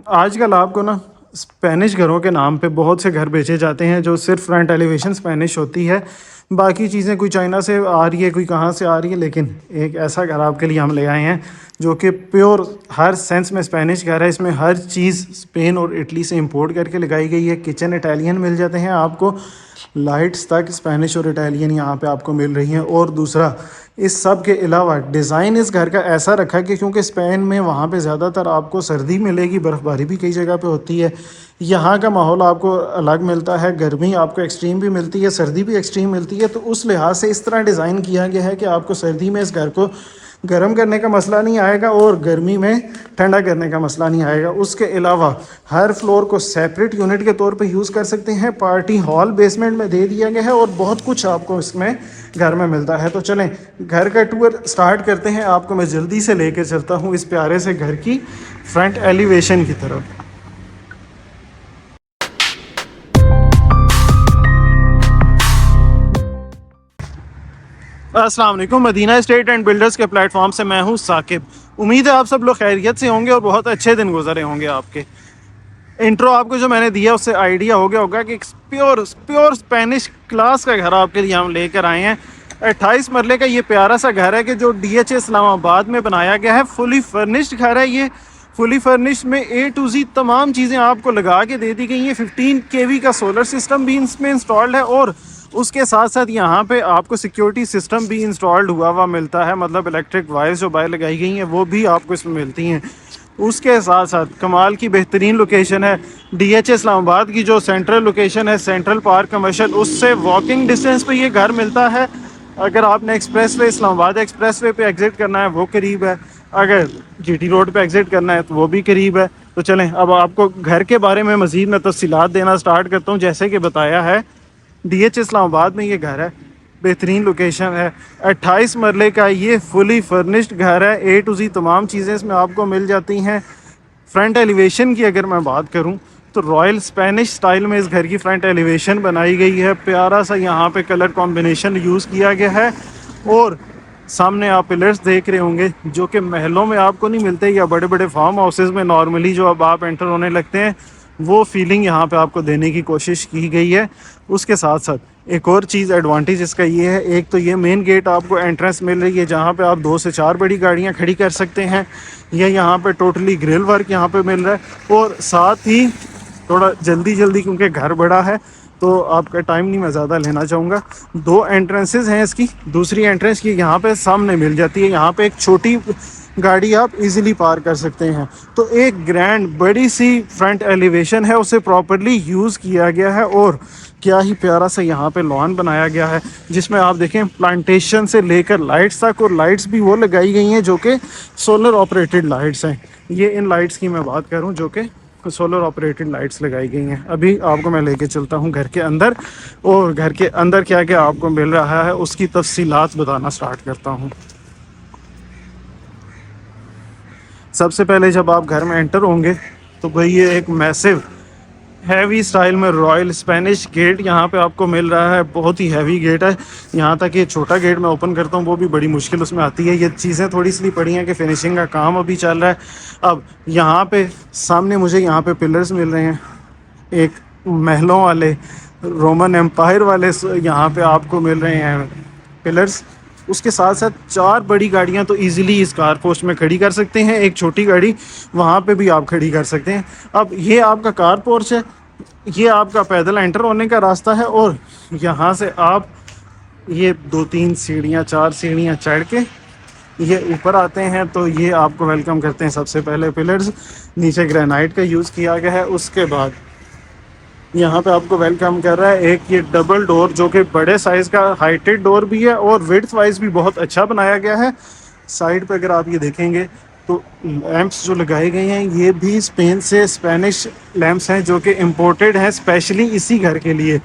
आजकल आपको ना स्पेनिश घरों के नाम पे बहुत से घर बेचे जाते हैं जो सिर्फ फ्रंट एलिवेशन स्पेनिश होती है। बाकी चीज़ें कोई चाइना से आ रही है, कोई कहाँ से आ रही है, लेकिन एक ऐसा घर आपके लिए हम ले आए हैं जो कि प्योर हर सेंस में स्पेनिश घर है। इसमें हर चीज़ स्पेन और इटली से इंपोर्ट करके लगाई गई है। किचन इटालियन मिल जाते हैं आपको, लाइट्स तक स्पेनिश और इटालियन यहाँ पे आपको मिल रही हैं। और दूसरा, इस सब के अलावा डिज़ाइन इस घर का ऐसा रखा कि क्योंकि स्पेन में वहाँ पे ज़्यादातर आपको सर्दी मिलेगी, बर्फ़बारी भी कई जगह पे होती है। यहाँ का माहौल आपको अलग मिलता है, गर्मी आपको एक्सट्रीम भी मिलती है, सर्दी भी एक्सट्रीम मिलती है। तो उस लिहाज से इस तरह डिज़ाइन किया गया है कि आपको सर्दी में इस घर को गर्म करने का मसला नहीं आएगा और गर्मी में ठंडा करने का मसला नहीं आएगा। उसके अलावा हर फ्लोर को सेपरेट यूनिट के तौर पे यूज़ कर सकते हैं। पार्टी हॉल बेसमेंट में दे दिया गया है और बहुत कुछ आपको इसमें घर में मिलता है। तो चलें घर का टूर स्टार्ट करते हैं। आपको मैं जल्दी से लेकर चलता हूँ इस प्यारे से घर की फ्रंट एलिवेशन की तरफ। अस्सलाम वालेकुम। मदीना एस्टेट एंड बिल्डर्स के प्लेटफॉर्म से मैं हूं साकिब। उम्मीद है आप सब लोग खैरियत से होंगे और बहुत अच्छे दिन गुजरे होंगे। आपके इंट्रो आपको जो मैंने दिया उससे आइडिया हो गया होगा कि प्योर प्योर स्पेनिश क्लास का घर आपके लिए हम लेकर आए हैं। 28 मरले का ये प्यारा सा घर है कि जो DHA इस्लामाबाद में बनाया गया है। फुली फर्निश्ड घर है ये। फुली फर्निश्ड में A to Z तमाम चीज़ें आपको लगा के दे दी गई हैं। 15 kV का सोलर सिस्टम भी इसमें इंस्टॉल्ड है और उसके साथ साथ यहाँ पे आपको सिक्योरिटी सिस्टम भी इंस्टॉल्ड हुआ मिलता है। मतलब इलेक्ट्रिक वायर्स जो बाहर लगाई गई हैं वो भी आपको इसमें मिलती हैं। उसके साथ साथ कमाल की बेहतरीन लोकेशन है DHA इस्लामाबाद की। जो सेंट्रल लोकेशन है सेंट्रल पार्क कमर्शियल, उससे वॉकिंग डिस्टेंस पे ये घर मिलता है। अगर आपने एक्सप्रेसवे इस्लामाबाद एक्सप्रेसवे पे एग्ज़िट करना है वो करीब है, अगर GT रोड पे एग्ज़िट करना है तो वो भी करीब है। तो चलें अब आपको घर के बारे में मज़ीद मैं तफ़सीलात देना स्टार्ट करता हूँ। जैसे कि बताया है DHA इस्लामाबाद में ये घर है, बेहतरीन लोकेशन है। 28 मरले का ये फुली फर्निश्ड घर है। A to Z तमाम चीज़ें इसमें आपको मिल जाती हैं। फ्रंट एलिवेशन की अगर मैं बात करूं तो रॉयल स्पेनिश स्टाइल में इस घर की फ्रंट एलिवेशन बनाई गई है। प्यारा सा यहाँ पे कलर कॉम्बिनेशन यूज़ किया गया है और सामने आप पिलर्स देख रहे होंगे जो कि महलों में आपको नहीं मिलते या बड़े बड़े फार्म हाउसेज में नॉर्मली जो अब आप एंटर होने लगते हैं वो फीलिंग यहाँ पे आपको देने की कोशिश की गई है। उसके साथ साथ एक और चीज़ एडवांटेज इसका ये है, एक तो ये मेन गेट आपको एंट्रेंस मिल रही है जहाँ पे आप 2 से 4 बड़ी गाड़ियाँ खड़ी कर सकते हैं। ये यहाँ पे टोटली ग्रिल वर्क यहाँ पे मिल रहा है और साथ ही थोड़ा जल्दी क्योंकि घर बड़ा है तो आपका टाइम नहीं मैं ज़्यादा लेना चाहूँगा। 2 एंट्रेंसेस हैं इसकी। दूसरी एंट्रेंस की यहाँ पे सामने मिल जाती है। यहाँ पे एक छोटी गाड़ी आप इजीली पार कर सकते हैं। तो एक ग्रैंड बड़ी सी फ्रंट एलिवेशन है, उसे प्रॉपर्ली यूज़ किया गया है और क्या ही प्यारा सा यहाँ पे लॉन बनाया गया है जिसमें आप देखें प्लांटेशन से लेकर लाइट्स तक, और लाइट्स भी वो लगाई गई हैं जो कि सोलर ऑपरेटेड लाइट्स हैं। ये इन लाइट्स की मैं बात करूँ जो कि सोलर ऑपरेटेड लाइट्स लगाई गई हैं। अभी आपको मैं लेके चलता हूँ घर के अंदर और घर के अंदर क्या क्या आपको मिल रहा है उसकी तफसीलात बताना स्टार्ट करता हूँ। सबसे पहले जब आप घर में एंटर होंगे तो भाई ये एक मैसिव हैवी स्टाइल में रॉयल स्पेनिश गेट यहाँ पे आपको मिल रहा है। बहुत ही हैवी गेट है। यहाँ तक ये छोटा गेट मैं ओपन करता हूँ वो भी बड़ी मुश्किल उसमें आती है। ये चीज़ें थोड़ी सी पड़ी हैं कि फिनिशिंग का काम अभी चल रहा है। अब यहाँ पे सामने मुझे यहाँ पे पिलर्स मिल रहे हैं, एक महलों वाले रोमन एम्पायर वाले यहाँ पे आपको मिल रहे हैं पिलर्स। उसके साथ साथ 4 बड़ी गाड़ियां तो इजीली इस कार पोस्ट में खड़ी कर सकते हैं। एक छोटी गाड़ी वहां पे भी आप खड़ी कर सकते हैं। अब ये आपका कार पोर्च है, ये आपका पैदल एंटर होने का रास्ता है और यहाँ से आप ये 2-3 सीढ़ियाँ 4 सीढ़ियाँ चढ़ के ये ऊपर आते हैं तो ये आपको वेलकम करते हैं। सबसे पहले पिलर्स, नीचे ग्रेनाइट का यूज़ किया गया है। उसके बाद यहाँ पे आपको वेलकम कर रहा है एक ये डबल डोर जो कि बड़े साइज़ का हाइटेड डोर भी है और विड्थ वाइज भी बहुत अच्छा बनाया गया है। साइड पे अगर आप ये देखेंगे तो लैंप्स जो लगाए गए हैं ये भी स्पेन से स्पेनिश लैंप्स हैं जो कि इम्पोर्टेड हैं स्पेशली इसी घर के लिए।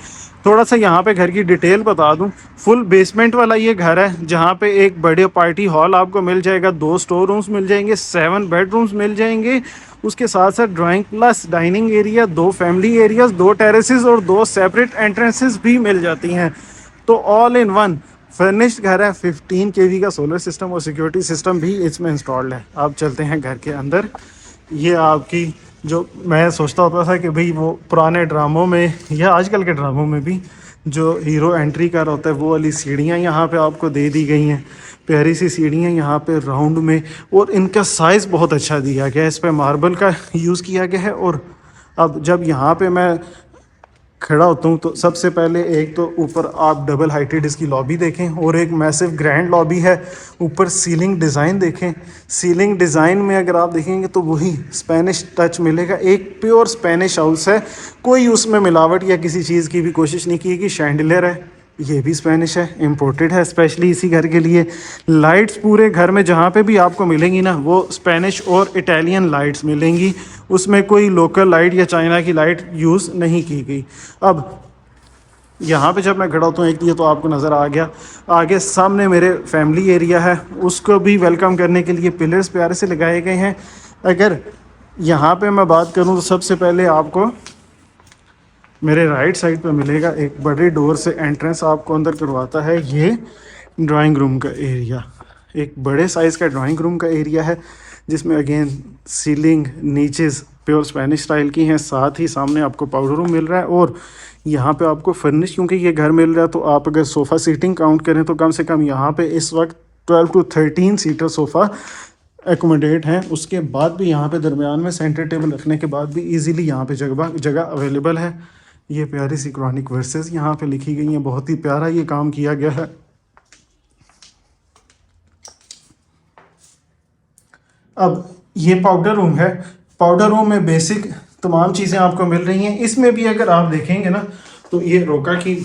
थोड़ा सा यहाँ पे घर की डिटेल बता दूं, फुल बेसमेंट वाला ये घर है जहाँ पे एक बड़े पार्टी हॉल आपको मिल जाएगा, 2 स्टोर रूम्स मिल जाएंगे, 7 बेडरूम्स मिल जाएंगे। उसके साथ साथ drawing plus dining area, 2 family areas, 2 terraces और 2 सेपरेट एंट्रेंसेस भी मिल जाती हैं। तो ऑल इन वन फर्निश्ड घर है। 15 kV का सोलर सिस्टम और सिक्योरिटी सिस्टम भी इसमें इंस्टॉल्ड है। आप चलते हैं घर के अंदर। ये आपकी जो मैं सोचता होता था कि भाई वो पुराने ड्रामों में या आजकल के ड्रामों में भी जो हीरो एंट्री कर होता है वो वाली सीढ़ियाँ यहाँ पे आपको दे दी गई हैं। प्यारी सी सीढ़ियाँ यहाँ पे राउंड में, और इनका साइज़ बहुत अच्छा दिया गया है। इस पे मार्बल का यूज़ किया गया है। और अब जब यहाँ पे मैं खड़ा होता हूँ तो सबसे पहले एक तो ऊपर आप डबल हाइटेड इसकी लॉबी देखें, और एक मैसिव ग्रैंड लॉबी है। ऊपर सीलिंग डिज़ाइन देखें, सीलिंग डिज़ाइन में अगर आप देखेंगे तो वही स्पेनिश टच मिलेगा। एक प्योर स्पेनिश हाउस है, कोई उसमें मिलावट या किसी चीज़ की भी कोशिश नहीं की। कि शैंडिलियर है, ये भी स्पेनिश है, इम्पोर्टेड है स्पेशली इसी घर के लिए। लाइट्स पूरे घर में जहाँ पे भी आपको मिलेंगी ना, वो स्पेनिश और इटालियन लाइट्स मिलेंगी। उसमें कोई लोकल लाइट या चाइना की लाइट यूज़ नहीं की गई। अब यहाँ पे जब मैं खड़ा होता हूँ, एक ये तो आपको नज़र आ गया। आगे सामने मेरे फैमिली एरिया है, उसको भी वेलकम करने के लिए पिलर्स प्यारे से लगाए गए हैं। अगर यहाँ पे मैं बात करूँ तो सबसे पहले आपको मेरे राइट साइड पे मिलेगा एक बड़े डोर से एंट्रेंस आपको अंदर करवाता है ये ड्राइंग रूम का एरिया। एक बड़े साइज़ का ड्राइंग रूम का एरिया है जिसमें again ceiling niches pure Spanish style की हैं। साथ ही सामने आपको पाउडर रूम मिल रहा है, और यहाँ पे आपको फर्निश क्योंकि ये घर मिल रहा है तो आप अगर सोफ़ा सीटिंग काउंट करें तो कम से कम यहाँ पे इस वक्त 12 to 13 सीटर सोफ़ा एकोमोडेट हैं। उसके बाद भी यहाँ पे दरमियान में सेंटर टेबल रखने के बाद भी इजीली यहाँ पे जगह अवेलेबल है। ये प्यारी सी क्रॉनिक वर्सेस यहाँ पे लिखी गई हैं, बहुत ही प्यारा ये काम किया गया है। अब ये पाउडर रूम है, पाउडर रूम में बेसिक तमाम चीज़ें आपको मिल रही हैं। इसमें भी अगर आप देखेंगे ना तो ये रोका की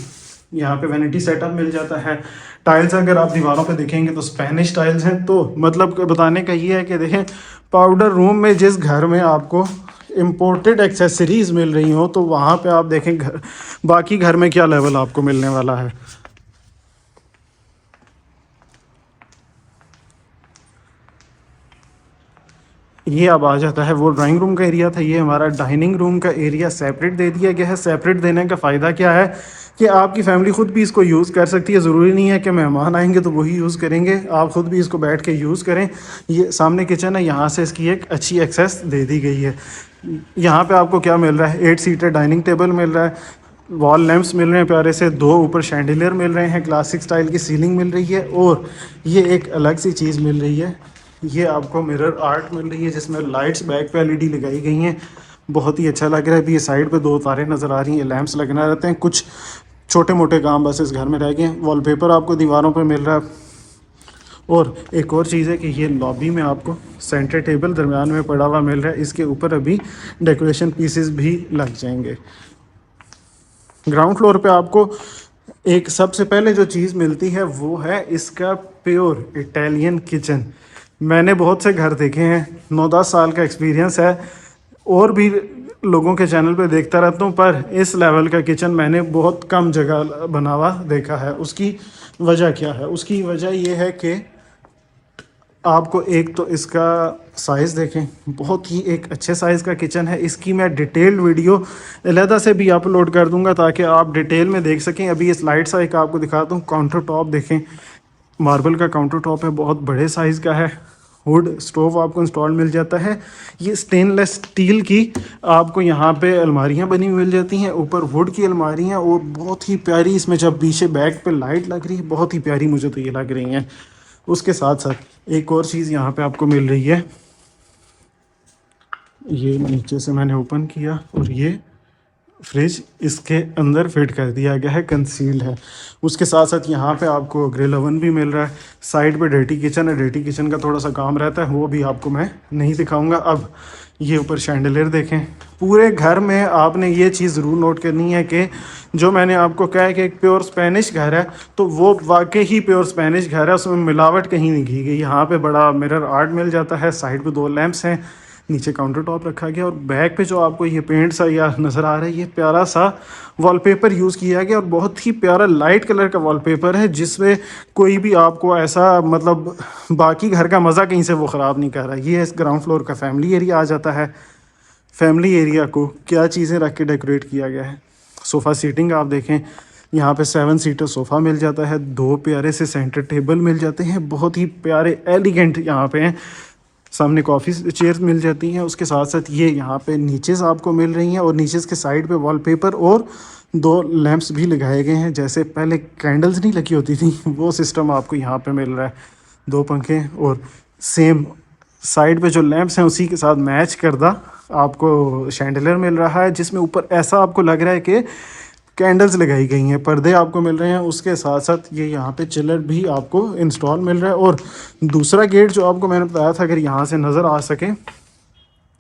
यहाँ पे वैनिटी सेटअप मिल जाता है। टाइल्स अगर आप दीवारों पे देखेंगे तो स्पेनिश टाइल्स हैं। तो मतलब बताने का ये है कि देखें, पाउडर रूम में जिस घर में आपको इम्पोर्टेड एक्सेसरीज़ मिल रही हो तो वहाँ पे आप देखें घर, बाकी घर में क्या लेवल आपको मिलने वाला है। ये अब आ जाता है वो ड्राइंग रूम का एरिया था। ये हमारा डाइनिंग रूम का एरिया सेपरेट दे दिया गया है। सेपरेट देने का फ़ायदा क्या है कि आपकी फैमिली ख़ुद भी इसको यूज़ कर सकती है। ज़रूरी नहीं है कि मेहमान आएंगे तो वही यूज़ करेंगे, आप ख़ुद भी इसको बैठ के यूज़ करें। ये सामने किचन है, यहाँ से इसकी एक अच्छी एक्सेस दे दी गई है। यहाँ पे आपको क्या मिल रहा है, 8 सीटर डाइनिंग टेबल मिल रहा है, वॉल लैंप्स मिल रहे हैं प्यारे से, 2 ऊपर शैंडिलियर मिल रहे हैं, क्लासिक स्टाइल की सीलिंग मिल रही है, और ये एक अलग सी चीज़ मिल रही है, ये आपको मिरर आर्ट मिल रही है जिसमें लाइट्स बैक पे एलईडी लगाई गई हैं। बहुत ही अच्छा लग रहा है। अभी ये साइड पे 2 तारें नज़र आ रही हैं, लैंप्स लगना रहते हैं। कुछ छोटे मोटे काम बस इस घर में रह गए हैं। वॉलपेपर आपको दीवारों पे मिल रहा है। और एक और चीज़ है कि ये लॉबी में आपको सेंटर टेबल दरमियान में पड़ा हुआ मिल रहा है। इसके ऊपर अभी डेकोरेशन पीसेस भी लग जाएंगे। ग्राउंड फ्लोर पे आपको एक सबसे पहले जो चीज़ मिलती है वो है इसका प्योर इटालियन किचन। मैंने बहुत से घर देखे हैं, 9-10 साल का एक्सपीरियंस है, और भी लोगों के चैनल पे देखता रहता हूँ, पर इस लेवल का किचन मैंने बहुत कम जगह बना हुआ देखा है। उसकी वजह क्या है? उसकी वजह ये है कि आपको एक तो इसका साइज़ देखें, बहुत ही एक अच्छे साइज़ का किचन है। इसकी मैं डिटेल्ड वीडियो अलहदा से भी अपलोड कर दूंगा ताकि आप डिटेल में देख सकें। अभी ये स्लाइड सा एक आपको दिखाता हूँ। काउंटर टॉप देखें, मार्बल का काउंटर टॉप है, बहुत बड़े साइज़ का है। वुड स्टोव आपको इंस्टॉल मिल जाता है। ये स्टेनलेस स्टील की आपको यहाँ पे अलमारियाँ बनी हुई मिल जाती हैं, ऊपर वुड की अलमारियाँ, और बहुत ही प्यारी इसमें जब पीछे बैक पे लाइट लग रही है, बहुत ही प्यारी मुझे तो ये लग रही हैं। उसके साथ साथ एक और चीज़ यहाँ पे आपको मिल रही है, ये नीचे से मैंने ओपन किया और ये फ्रिज इसके अंदर फिट कर दिया गया है, कंसील्ड है। उसके साथ साथ यहाँ पे आपको ग्रिल ओवन भी मिल रहा है। साइड पे डर्टी किचन है, डर्टी किचन का थोड़ा सा काम रहता है, वो भी आपको मैं नहीं दिखाऊंगा। अब ये ऊपर शैंडलियर देखें। पूरे घर में आपने ये चीज़ ज़रूर नोट करनी है कि जो मैंने आपको कहा है कि एक प्योर स्पेनिश घर है, तो वो वाकई ही प्योर स्पेनिश घर है, उसमें मिलावट कहीं नहीं की गई। यहाँ पे बड़ा मिरर आर्ट मिल जाता है, साइड पे 2 लैंप्स हैं, नीचे काउंटर टॉप रखा गया, और बैक पे जो आपको ये पेंट सा या नज़र आ रहा है, ये प्यारा सा वॉलपेपर यूज़ किया गया, और बहुत ही प्यारा लाइट कलर का वॉलपेपर है, जिसमें कोई भी आपको ऐसा मतलब बाकी घर का मज़ा कहीं से वो ख़राब नहीं कर रहा। ये इस ग्राउंड फ्लोर का फैमिली एरिया आ जाता है। फैमिली एरिया को क्या चीज़ें रख के डेकोरेट किया गया है। सोफ़ा सीटिंग आप देखें, यहाँ पे 7 सीटर सोफ़ा मिल जाता है, 2 प्यारे से सेंटर टेबल मिल जाते हैं, बहुत ही प्यारे एलिगेंट यहाँ पे हैं। सामने कॉफ़ी चेयर मिल जाती हैं। उसके साथ साथ ये यहाँ पे नीचेस आपको मिल रही हैं और नीचेस के साइड पे वॉलपेपर और दो लैंप्स भी लगाए गए हैं। जैसे पहले कैंडल्स नहीं लगी होती थी वो सिस्टम आपको यहाँ पे मिल रहा है। दो पंखे और सेम साइड पे जो लैंप्स हैं उसी के साथ मैच करदा आपको शैंडलियर मिल रहा है, जिसमें ऊपर ऐसा आपको लग रहा है कि कैंडल्स लगाई गई हैं। पर्दे आपको मिल रहे हैं। उसके साथ साथ ये यहाँ पे चिलर भी आपको इंस्टॉल मिल रहा है। और दूसरा गेट जो आपको मैंने बताया था, अगर यहाँ से नज़र आ सके,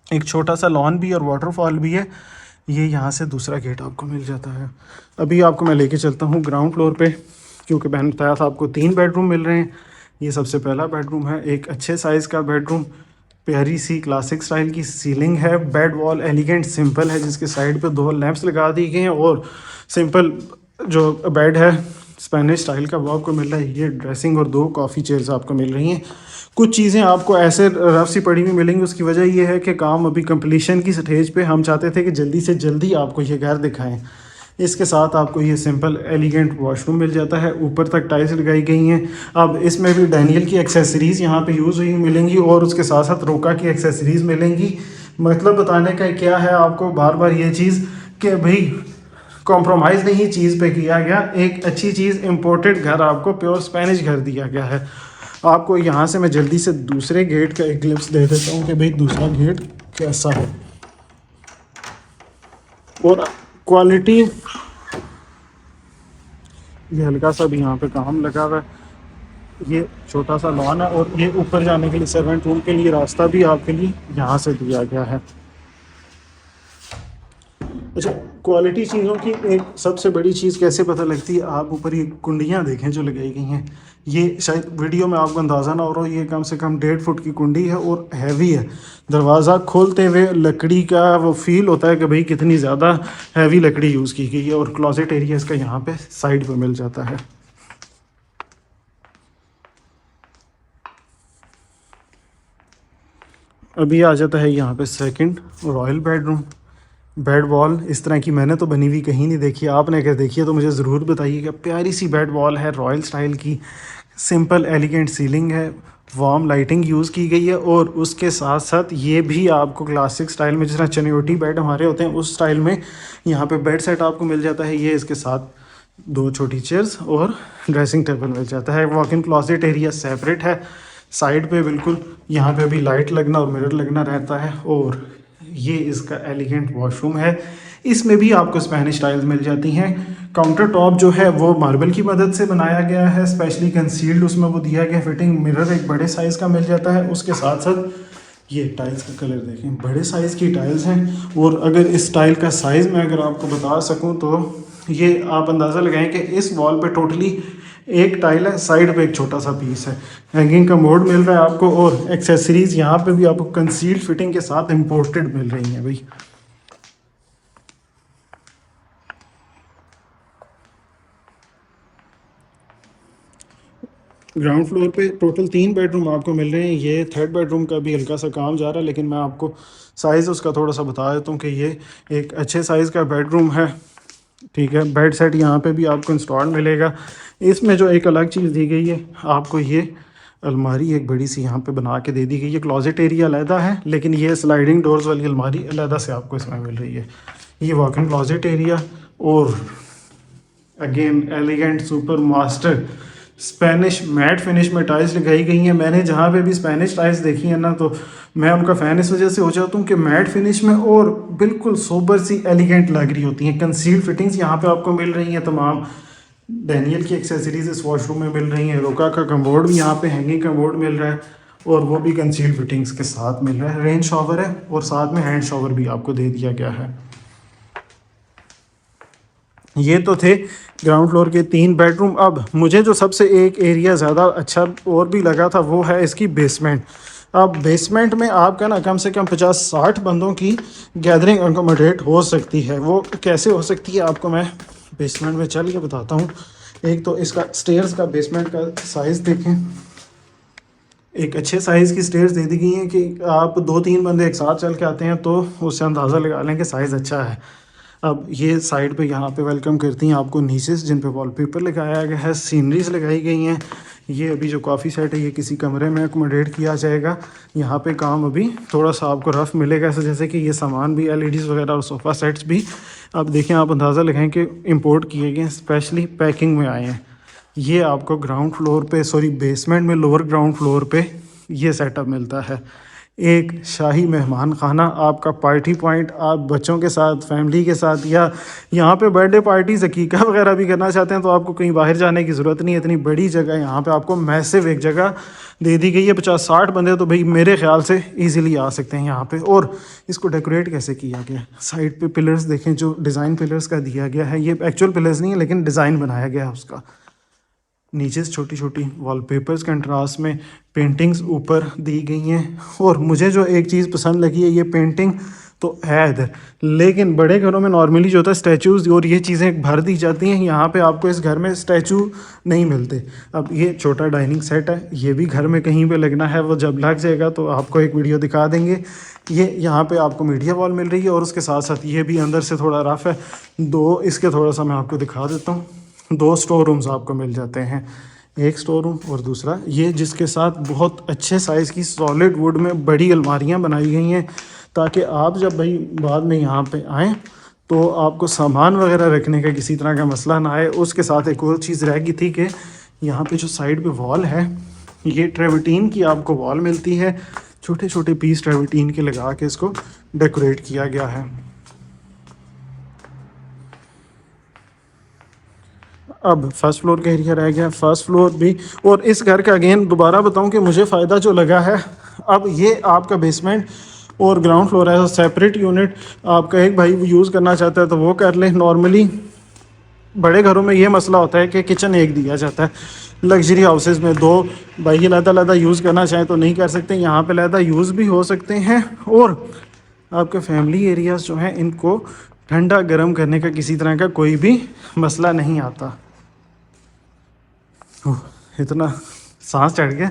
एक छोटा सा लॉन भी और वाटरफॉल भी है। ये यहाँ से दूसरा गेट आपको मिल जाता है। अभी आपको मैं लेके चलता हूँ ग्राउंड फ्लोर पे, क्योंकि मैंने बताया था आपको 3 बेडरूम मिल रहे हैं। ये सबसे पहला बेडरूम है, एक अच्छे साइज़ का बेडरूम, प्यारी सी क्लासिक स्टाइल की सीलिंग है। बेड वॉल एलिगेंट सिंपल है, जिसके साइड पे 2 लैंप्स लगा दी गए हैं। और सिंपल जो बेड है स्पेनिश स्टाइल का वो आपको मिल रहा है। ये ड्रेसिंग और 2 कॉफ़ी चेयर्स आपको मिल रही हैं। कुछ चीज़ें आपको ऐसे रफ सी पड़ी हुई मिलेंगी। उसकी वजह ये है कि काम अभी कंप्लीशन की स्टेज पे, हम चाहते थे कि जल्दी से जल्दी आपको ये घर दिखाएं। इसके साथ आपको ये सिंपल एलिगेंट वॉशरूम मिल जाता है। ऊपर तक टाइल्स लगाई गई हैं। अब इसमें भी डैनियल की एक्सेसरीज़ यहाँ पे यूज़ हुई मिलेंगी और उसके साथ साथ रोका की एक्सेसरीज़ मिलेंगी। मतलब बताने का क्या है आपको बार बार ये चीज़ कि भाई कॉम्प्रोमाइज़ नहीं चीज़ पे किया गया। एक अच्छी चीज़ इम्पोर्टेड घर आपको प्योर स्पेनिश घर दिया गया है। आपको यहाँ से मैं जल्दी से दूसरे गेट का एक ग्लिम्स दे देता हूँ कि भाई दूसरा गेट कैसा है। और क्वालिटी, ये हल्का सा भी यहाँ पे काम लगा हुआ है। ये छोटा सा लॉन है और ये ऊपर जाने के लिए सर्वेंट रूम के लिए रास्ता भी आपके लिए यहाँ से दिया गया है। अच्छा, क्वालिटी चीज़ों की एक सबसे बड़ी चीज़ कैसे पता लगती है, आप ऊपर ये कुंडियाँ देखें जो लगाई गई हैं। ये शायद वीडियो में आपको अंदाज़ा ना हो रहा हो, ये कम से कम 1.5 फुट की कुंडी है और हैवी है। दरवाज़ा खोलते हुए लकड़ी का वो फील होता है कि भाई कितनी ज़्यादा हैवी लकड़ी यूज़ की गई है। और क्लोजेट एरिया इसका यहाँ पे साइड पे मिल जाता है। अभी आ जाता है यहाँ पे second royal bedroom. Bed wall इस तरह की मैंने तो बनी हुई कहीं नहीं देखी। आपने अगर देखी है तो मुझे ज़रूर बताइएगा। प्यारी सी बेड वॉल है, रॉयल स्टाइल की, सिंपल एलिगेंट सीलिंग है, वार्म लाइटिंग यूज़ की गई है। और उसके साथ साथ ये भी आपको क्लासिक स्टाइल में, जिस तरह चनियोटी बेड हमारे होते हैं उस स्टाइल में यहाँ पे बेड सेट आपको मिल जाता है। ये इसके साथ 2 छोटी चेयर्स और ड्रेसिंग टेबल मिल जाता है। Walk in closet area separate है साइड पे बिल्कुल। यहाँ पे भी लाइट लगना और मिरर लगना रहता है। और ये इसका एलिगेंट वॉशरूम है। इसमें भी आपको स्पेनिश टाइल्स मिल जाती हैं। काउंटर टॉप जो है वो मार्बल की मदद से बनाया गया है, स्पेशली कंसील्ड उसमें वो दिया गया फिटिंग। मिरर एक बड़े साइज़ का मिल जाता है। उसके साथ साथ ये टाइल्स का कलर देखें, बड़े साइज़ की टाइल्स हैं। और अगर इस टाइल का साइज़ मैं अगर आपको बता सकूं तो ये आप अंदाज़ा लगाएं कि इस वॉल पे टोटली एक टाइल है, साइड पे एक छोटा सा पीस है। हैंगिंग का मोड मिल रहा है आपको। और एक्सेसरीज़ यहाँ पे भी आपको कंसील्ड फिटिंग के साथ इम्पोर्टेड मिल रही हैं भाई। ग्राउंड फ्लोर पे टोटल 3 बेडरूम आपको मिल रहे हैं। ये 3rd बेडरूम का भी हल्का सा काम जा रहा है, लेकिन मैं आपको साइज़ उसका थोड़ा सा बता देता हूँ कि ये एक अच्छे साइज़ का बेडरूम है। ठीक है, बेड सेट यहाँ पे भी आपको इंस्टॉल मिलेगा। इसमें जो एक अलग चीज़ दी गई है आपको, ये अलमारी एक बड़ी सी यहाँ पे बना के दे दी गई है। क्लॉजेट एरिया अलहदा है, लेकिन ये स्लाइडिंग डोर्स वाली अलमारी अलहदा से आपको इसमें मिल रही है। ये वॉक इन क्लॉजेट एरिया और again elegant super master Spanish matte finish में टाइल्स लगाई गई हैं। मैंने जहाँ पे भी स्पेनिश टाइल्स देखी हैं ना, तो मैं उनका फ़ैन इस वजह से हो जाता हूँ कि मैट फिनिश में और बिल्कुल सोबर सी एलिगेंट लग रही होती हैं। कंसील्ड फिटिंग्स यहाँ पे आपको मिल रही हैं। तमाम डैनियल की एक्सेसरीज इस वॉशरूम में मिल रही हैं। रोका का कमोड भी यहाँ पे हैंगिंग कमोड मिल रहा है और वो भी कंसील्ड फिटिंग्स के साथ मिल रहा है। रेन शॉवर है और साथ में हैंड शॉवर भी आपको दे दिया गया है। ये तो थे ग्राउंड फ्लोर के 3 बेडरूम। अब मुझे जो सबसे एक एरिया ज़्यादा अच्छा और भी लगा था वो है इसकी बेसमेंट। अब बेसमेंट में आपका ना कम से कम 50-60 बंदों की गैदरिंग अकोमोडेट हो सकती है। वो कैसे हो सकती है आपको मैं बेसमेंट में चल के बताता हूँ। एक तो इसका स्टेयर्स का बेसमेंट का साइज़ देखें, एक अच्छे साइज़ की स्टेयर्स दे दी गई हैं कि आप 2-3 बंदे एक साथ चल के आते हैं तो उससे अंदाज़ा लगा लें कि साइज़ अच्छा है। अब ये साइड पे यहाँ पे वेलकम करती हैं आपको नीचेस जिन पे वॉलपेपर लगाया गया है, सीनरीज लगाई गई हैं। ये अभी जो कॉफ़ी सेट है ये किसी कमरे में अकोमोडेट किया जाएगा। यहाँ पे काम अभी थोड़ा सा आपको रफ मिलेगा, ऐसे जैसे कि ये सामान भी एलईडीज़ वगैरह और सोफ़ा सेट्स भी अब देखें, आप अंदाज़ा लगाएं कि इंपोर्ट किए गए, स्पेशली पैकिंग में आए हैं। ये आपको ग्राउंड फ्लोर पे, सॉरी बेसमेंट में, लोअर ग्राउंड फ्लोर पे ये सेटअप मिलता है। एक शाही मेहमान खाना, आपका पार्टी पॉइंट, आप बच्चों के साथ, फैमिली के साथ, या यहाँ पे बर्थडे पार्टीज, अकीका वगैरह भी करना चाहते हैं तो आपको कहीं बाहर जाने की ज़रूरत नहीं है। इतनी बड़ी जगह यहाँ पे आपको मैसिव एक जगह दे दी गई है। 50-60 बंदे तो भाई मेरे ख्याल से इजीली आ सकते हैं यहाँ पे। और इसको डेकोरेट कैसे किया गया, साइड पे पिलर्स देखें, जो डिज़ाइन पिलर्स का दिया गया है, ये एक्चुअल पिलर्स नहीं है लेकिन डिज़ाइन बनाया गया है उसका। नीचे से छोटी छोटी वॉलपेपर्स कंट्रास्ट में पेंटिंग्स ऊपर दी गई हैं। और मुझे जो एक चीज़ पसंद लगी है, ये पेंटिंग तो है इधर, लेकिन बड़े घरों में नॉर्मली जो होता है स्टैचूज़ और ये चीज़ें भर दी जाती हैं, यहाँ पे आपको इस घर में स्टैचू नहीं मिलते। अब ये छोटा डाइनिंग सेट है, ये भी घर में कहीं पे लगना है, वो जब लग जाएगा तो आपको एक वीडियो दिखा देंगे। ये यहाँ पे आपको मीडिया वॉल मिल रही है और उसके साथ साथ ये भी अंदर से थोड़ा रफ है। दो इसके थोड़ा सा मैं आपको दिखा देता हूँ, 2 स्टोर रूम्स आपको मिल जाते हैं, एक स्टोर रूम और दूसरा ये, जिसके साथ बहुत अच्छे साइज़ की सॉलिड वुड में बड़ी अलमारियां बनाई गई हैं, ताकि आप जब भाई बाद में यहाँ पे आएँ तो आपको सामान वगैरह रखने का किसी तरह का मसला ना आए। उसके साथ एक और चीज़ रह गई थी कि यहाँ पे जो साइड पे वॉल है, ये ट्रेवटीन की आपको वॉल मिलती है, छोटे छोटे पीस ट्रेवटीन के लगा के इसको डेकोरेट किया गया है। अब फर्स्ट फ्लोर का एरिया रह गया, फर्स्ट फ्लोर भी। और इस घर का अगेन दोबारा बताऊं कि मुझे फ़ायदा जो लगा है, अब ये आपका बेसमेंट और ग्राउंड फ्लोर है, सेपरेट यूनिट आपका एक भाई यूज़ करना चाहता है तो वो कर ले। नॉर्मली बड़े घरों में ये मसला होता है कि किचन एक दिया जाता है, लग्जरी हाउसेस में 2 भाई अलग-अलग यूज़ करना चाहें तो नहीं कर सकते, यहाँ पे अलग यूज़ भी हो सकते हैं। और आपके फैमिली एरियाज़ जो हैं इनको ठंडा गर्म करने का किसी तरह का कोई भी मसला नहीं आता। इतना सांस चढ़ गया,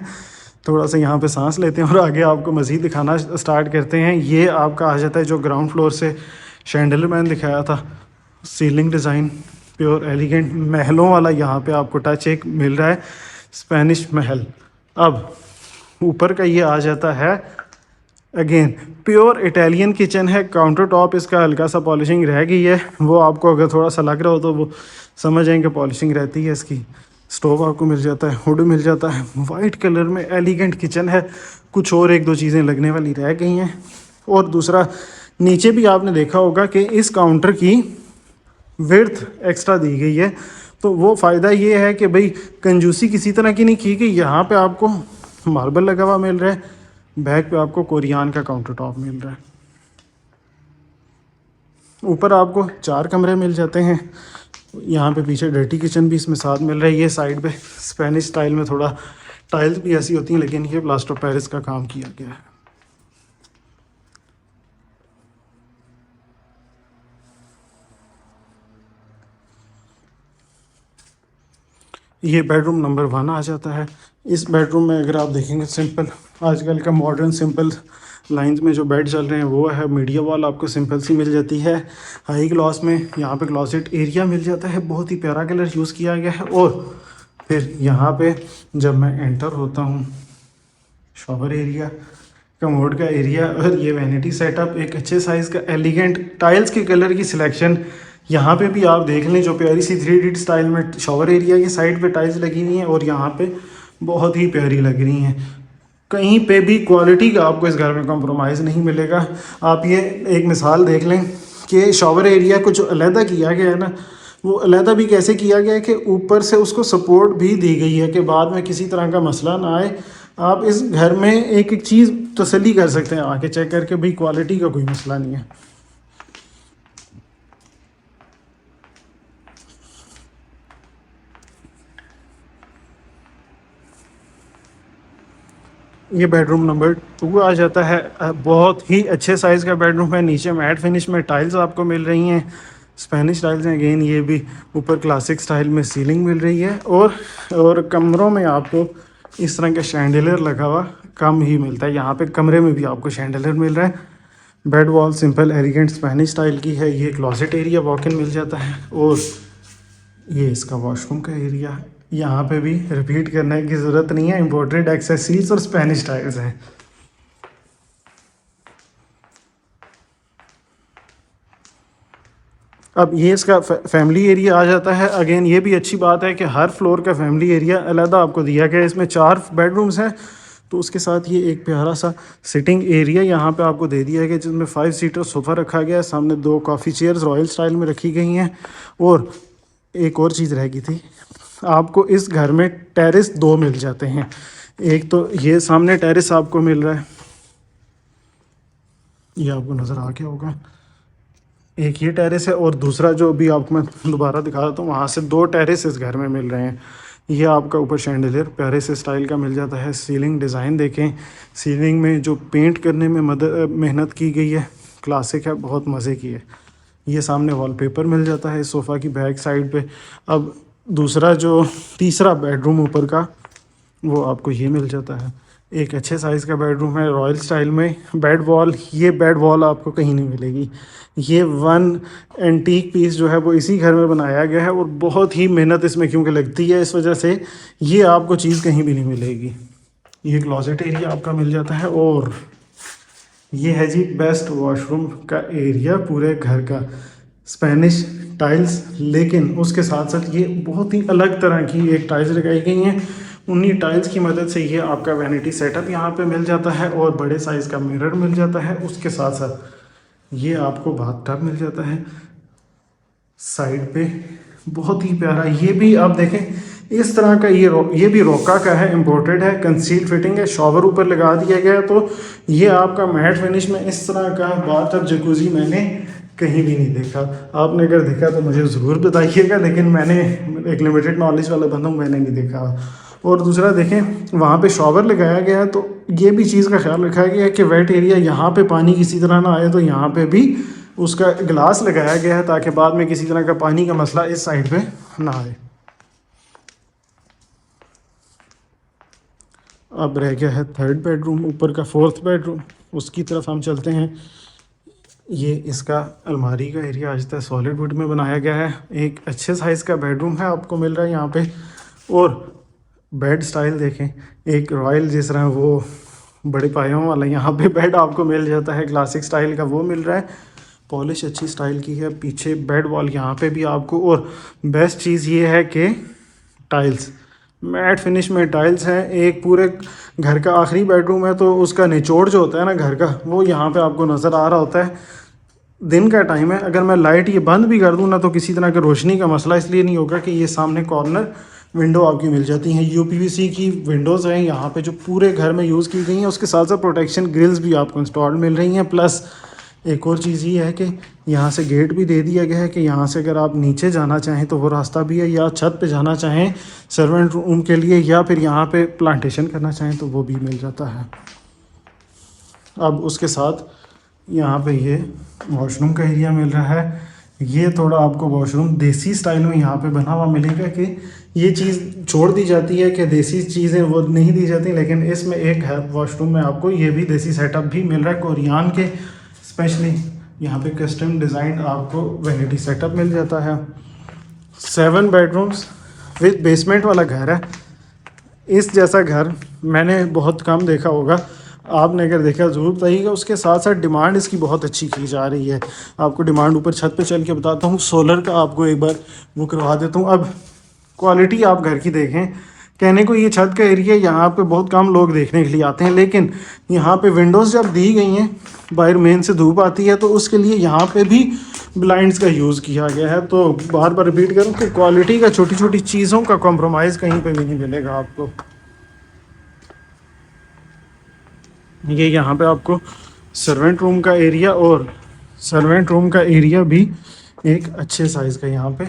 थोड़ा सा यहाँ पे सांस लेते हैं और आगे आपको मज़ीद दिखाना स्टार्ट करते हैं। ये आपका आ जाता है जो ग्राउंड फ्लोर से शैंडल मैंने दिखाया था, सीलिंग डिज़ाइन प्योर एलिगेंट महलों वाला यहाँ पे आपको टच एक मिल रहा है, स्पेनिश महल। अब ऊपर का ये आ जाता है अगेन प्योर इटालियन किचन है, काउंटर टॉप इसका हल्का सा पॉलिशिंग रह गई है, वो आपको अगर थोड़ा सा लग रहा हो तो वो समझ जाएंगे पॉलिशिंग रहती है इसकी। स्टोव आपको मिल जाता है, हुड मिल जाता है, वाइट कलर में एलिगेंट किचन है। कुछ और 1-2 चीज़ें लगने वाली रह गई हैं। और दूसरा नीचे भी आपने देखा होगा कि इस काउंटर की विड्थ एक्स्ट्रा दी गई है, तो वो फ़ायदा ये है कि भाई कंजूसी किसी तरह की नहीं की गई। यहाँ पे आपको मार्बल लगा हुआ मिल रहा है, बैक पे आपको कोरियान का काउंटर टॉप मिल रहा है। ऊपर आपको 4 कमरे मिल जाते हैं। यहाँ पे पीछे डर्टी किचन भी इसमें साथ मिल रहा है। ये साइड पे स्पेनिश स्टाइल में, थोड़ा टाइल्स भी ऐसी होती हैं लेकिन ये प्लास्टर ऑफ पेरिस का काम किया गया है। ये बेडरूम नंबर 1 आ जाता है। इस बेडरूम में अगर आप देखेंगे सिंपल, आजकल का मॉडर्न सिंपल लाइंस में जो बेड चल रहे हैं वो है। मीडिया वॉल आपको सिंपल सी मिल जाती है, हाई ग्लॉस में। यहाँ पे क्लॉसेट एरिया मिल जाता है, बहुत ही प्यारा कलर यूज़ किया गया है। और फिर यहाँ पे जब मैं एंटर होता हूँ, शॉवर एरिया, कमोड का एरिया और ये वैनिटी सेटअप, एक अच्छे साइज़ का एलिगेंट टाइल्स के कलर की सिलेक्शन। यहाँ पे भी आप देख लें जो प्यारी सी 3D स्टाइल में शॉवर एरिया की साइड पे टाइल्स लगी हुई हैं और यहाँ पे बहुत ही प्यारी लग रही हैं। कहीं पे भी क्वालिटी का आपको इस घर में कॉम्प्रोमाइज़ नहीं मिलेगा। आप ये एक मिसाल देख लें कि शॉवर एरिया को जो अलहदा किया गया है ना, वो अलहदा भी कैसे किया गया है कि ऊपर से उसको सपोर्ट भी दी गई है कि बाद में किसी तरह का मसला ना आए। आप इस घर में एक एक चीज़ तसल्ली कर सकते हैं आके चेक करके, भाई क्वालिटी का कोई मसला नहीं है। ये बेडरूम नंबर 2 आ जाता है। बहुत ही अच्छे साइज़ का बेडरूम है। नीचे मैट फिनिश में टाइल्स आपको मिल रही हैं, स्पेनिश टाइल्स हैं अगेन। ये भी ऊपर क्लासिक स्टाइल में सीलिंग मिल रही है। और कमरों में आपको इस तरह का शैंडलियर लगा हुआ कम ही मिलता है। यहाँ पे कमरे में भी आपको शैंडलियर मिल रहा है। Bed wall simple elegant Spanish style की है। ये क्लोजेट एरिया वॉक इन मिल जाता है और ये इसका वॉशरूम का एरिया। यहाँ पे भी रिपीट करने की ज़रूरत नहीं है, इम्पोर्टेड एक्सेसरीज और स्पेनिश टाइल्स हैं। अब ये इसका फैमिली एरिया आ जाता है। अगेन ये भी अच्छी बात है कि हर फ्लोर का फैमिली एरिया अलग आपको दिया गया है। इसमें 4 बेडरूम्स हैं, तो उसके साथ ये एक प्यारा सा सिटिंग एरिया यहाँ पे आपको दे दिया गया, जिसमें 5 सीटर सोफ़ा रखा गया है। सामने 2 कॉफ़ी चेयर्स रॉयल स्टाइल में रखी गई हैं। और एक और चीज़ रह गई थी, आपको इस घर में टेरेस 2 मिल जाते हैं। एक तो ये सामने टेरेस आपको मिल रहा है, ये आपको नज़र आ गया होगा। एक ये टेरेस है और दूसरा जो भी आपको मैं दोबारा दिखा देता हूँ, वहाँ से 2 टेरेस इस घर में मिल रहे हैं। ये आपका ऊपर शैंडलियर प्यारे से स्टाइल का मिल जाता है। सीलिंग डिज़ाइन देखें, सीलिंग में जो पेंट करने में मेहनत की गई है क्लासिक है, बहुत मज़े की है। ये सामने वॉलपेपर मिल जाता है सोफ़ा की बैक साइड पे। अब दूसरा जो तीसरा बेडरूम ऊपर का, वो आपको ये मिल जाता है। एक अच्छे साइज़ का बेडरूम है रॉयल स्टाइल में। बेड वॉल, ये बेड वॉल आपको कहीं नहीं मिलेगी। ये 1 एंटीक पीस जो है वो इसी घर में बनाया गया है और बहुत ही मेहनत इसमें क्योंकि लगती है, इस वजह से ये आपको चीज़ कहीं भी नहीं मिलेगी। ये क्लोजेट एरिया आपका मिल जाता है और ये है जी बेस्ट वॉशरूम का एरिया पूरे घर का। स्पेनिश टाइल्स, लेकिन उसके साथ साथ ये बहुत ही अलग तरह की एक टाइल्स लगाई गई हैं। उन्हीं टाइल्स की मदद से ये आपका वैनिटी सेटअप यहाँ पे मिल जाता है और बड़े साइज़ का मिरर मिल जाता है। उसके साथ साथ ये आपको बाथटब मिल जाता है साइड पे, बहुत ही प्यारा। ये भी आप देखें इस तरह का, ये भी रोका का है, इम्पोर्टेड है, कंसील फिटिंग है, शॉवर ऊपर लगा दिया गया। तो ये आपका मैट फिनिश में इस तरह का बाथटब जकूज़ी मैंने कहीं भी नहीं देखा। आपने अगर देखा तो मुझे ज़रूर बताइएगा, लेकिन मैंने एक लिमिटेड नॉलेज वाला बंदा हूँ, मैंने नहीं देखा। और दूसरा देखें वहाँ पे शॉवर लगाया गया है, तो ये भी चीज़ का ख्याल रखा गया है कि वेट एरिया यहाँ पे पानी किसी तरह ना आए, तो यहाँ पे भी उसका ग्लास लगाया गया है ताकि बाद में किसी तरह का पानी का मसला इस साइड पे ना आए। अब रह गया है 3rd बेडरूम, ऊपर का 4th बेडरूम, उसकी तरफ हम चलते हैं। ये इसका अलमारी का एरिया आज तक सॉलिड वुड में बनाया गया है। एक अच्छे साइज़ का बेडरूम है आपको मिल रहा है यहाँ पे। और बेड स्टाइल देखें, एक रॉयल जिस तरह वो बड़े पायों वाला यहाँ पे बेड आपको मिल जाता है, क्लासिक स्टाइल का वो मिल रहा है। पॉलिश अच्छी स्टाइल की है। पीछे बेड वॉल यहाँ पे भी आपको, और बेस्ट चीज़ ये है कि टाइल्स मैट फिनिश में टाइल्स हैं। एक पूरे घर का आखिरी बेडरूम है, तो उसका निचोड़ जो होता है ना घर का, वो यहाँ पे आपको नज़र आ रहा होता है। दिन का टाइम है, अगर मैं लाइट ये बंद भी कर दूँ ना, तो किसी तरह का रोशनी का मसला इसलिए नहीं होगा कि ये सामने कॉर्नर विंडो आपकी मिल जाती हैं। यूपीवीसी की विंडोज़ हैं यहाँ पे जो पूरे घर में यूज़ की गई हैं। उसके साथ साथ प्रोटेक्शन ग्रिल्स भी आपको इंस्टॉल मिल रही हैं। प्लस एक और चीज़ ये है कि यहाँ से गेट भी दे दिया गया है कि यहाँ से अगर आप नीचे जाना चाहें तो वो रास्ता भी है, या छत पे जाना चाहें सर्वेंट रूम के लिए, या फिर यहाँ पे प्लांटेशन करना चाहें तो वो भी मिल जाता है। अब उसके साथ यहाँ पे ये वॉशरूम का एरिया मिल रहा है। ये थोड़ा आपको वॉशरूम देसी स्टाइल में यहाँ पे बना हुआ मिलेगा कि ये चीज़ छोड़ दी जाती है कि देसी चीज़ें वो नहीं दी जाती, लेकिन इसमें एक है वॉशरूम में आपको ये भी देसी सेटअप भी मिल रहा है कोरियान के। स्पेशली यहाँ पे कस्टम डिज़ाइन आपको वैनिटी सेटअप मिल जाता है। 7 बेडरूम्स विद बेसमेंट वाला घर है। इस जैसा घर मैंने बहुत कम देखा होगा, आपने अगर देखा ज़रूर बताइएगा। उसके साथ साथ डिमांड इसकी बहुत अच्छी की जा रही है। आपको डिमांड ऊपर छत पे चल के बताता हूँ। सोलर का आपको एक बार वो करवा देता हूँ। अब क्वालिटी आप घर की देखें, कहने को ये छत का एरिया यहाँ पे बहुत कम लोग देखने के लिए आते हैं, लेकिन यहाँ पे विंडोज़ जब दी गई हैं, बाहर मेन से धूप आती है, तो उसके लिए यहाँ पे भी ब्लाइंड्स का यूज़ किया गया है। तो बार बार रिपीट करूँ कि क्वालिटी का छोटी छोटी चीज़ों का कॉम्प्रोमाइज़ कहीं पे भी नहीं मिलेगा आपको। ये यहाँ पे आपको सर्वेंट रूम का एरिया, और सर्वेंट रूम का एरिया भी एक अच्छे साइज़ का यहाँ पे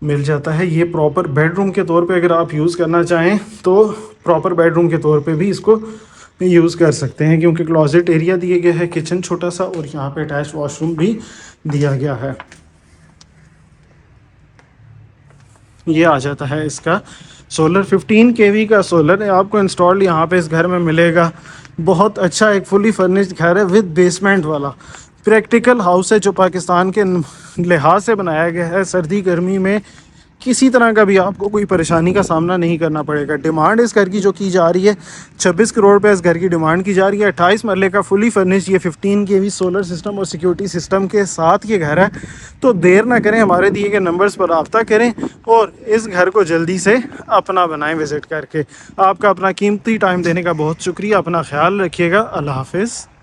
मिल जाता है। ये प्रॉपर बेडरूम के तौर पे अगर आप यूज़ करना चाहें तो प्रॉपर बेडरूम के तौर पे भी इसको यूज़ कर सकते हैं, क्योंकि क्लोजेट एरिया दिया गया है, किचन छोटा सा, और यहाँ पे अटैच वॉशरूम भी दिया गया है। ये आ जाता है इसका सोलर, 15 kV का सोलर है आपको इंस्टॉल यहाँ पे इस घर में मिलेगा। बहुत अच्छा एक फुली फर्निश्ड घर है विद बेसमेंट वाला। प्रैक्टिकल हाउस है जो पाकिस्तान के लिहाज से बनाया गया है। सर्दी गर्मी में किसी तरह का भी आपको कोई परेशानी का सामना नहीं करना पड़ेगा। डिमांड इस घर की जो की जा रही है 26 करोड़ रुपये इस घर की डिमांड की जा रही है। 28 मरले का फुली फर्निश, ये 15 kV सोलर सिस्टम और सिक्योरिटी सिस्टम के साथ ये घर है। तो देर ना करें, हमारे दिए गए नंबर्स पर रब्ता करें और इस घर को जल्दी से अपना बनाएं विज़िट करके। आपका अपना कीमती टाइम देने का बहुत शुक्रिया। अपना ख्याल रखिएगा। अल्लाह हाफिज़।